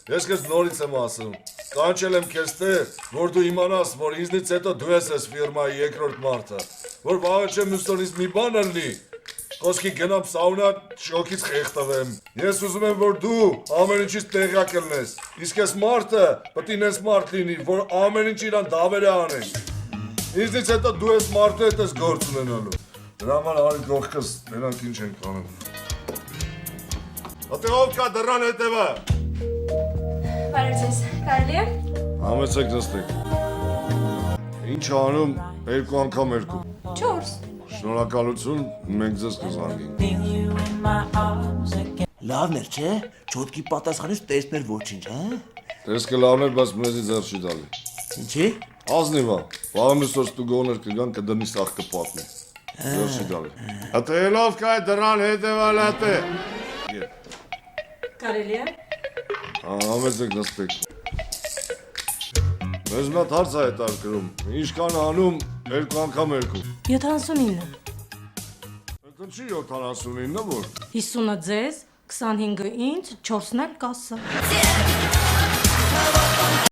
Ես քեզ նորից եմ ասում։ Կանչել եմ քեզ թե, որ դու իմանաս, որ ինձնից հետո դու ես ֆիրմայի երկրորդ մարդը, որ վաղը չեմ նստորից մի բան ալնի, խոսքի գնամ սաունա շոքից խեղտվեմ։ Ես ուզում եմ, որ դու ամեն ինչից տեղյակ ելնես, իսկ ես մարդը պետք է նես մարդ լինի, որ ամեն ինչ իրան դավեր է անենք։ Ինձնից հետո դու ես մարդու հետ ես գործ ունենալու։ Դրա համար արի գողքս, նրանք ինչ են կանում։ Ատե ով կա դռան հետևը։ Բարև ձեզ, կարելի է։ Համեցեք նստեք։ Ինչ անում, երկու անգամ երկու։ 4։ Շնորհակալություն, մենք ձեզ կզանգենք։ Լավն էր, չէ՞։ Չոտկի պատասխանից տեսներ ոչինչ, հա։ Տեսքը լավն էր, բայց մեզի ձեռ չի տալի։ Ինչի՞։ Ազնիվա, վաղամիսոր ստուգոներ կգան կդնի սաղ կպատնի։ Ձեռ չի տալի։ Ատելով կա է դռան հետևալ ատե։ Կարելի է։ Համեցեք նստեք։ Մեզ մատ հարց է հետարկրում, ինչքան անում, երկու անգամ երկու։ 79։ Դա չի 79-ը որ։ 50-ը ձեզ, 25-ը ինձ, 4-ն էլ կասը։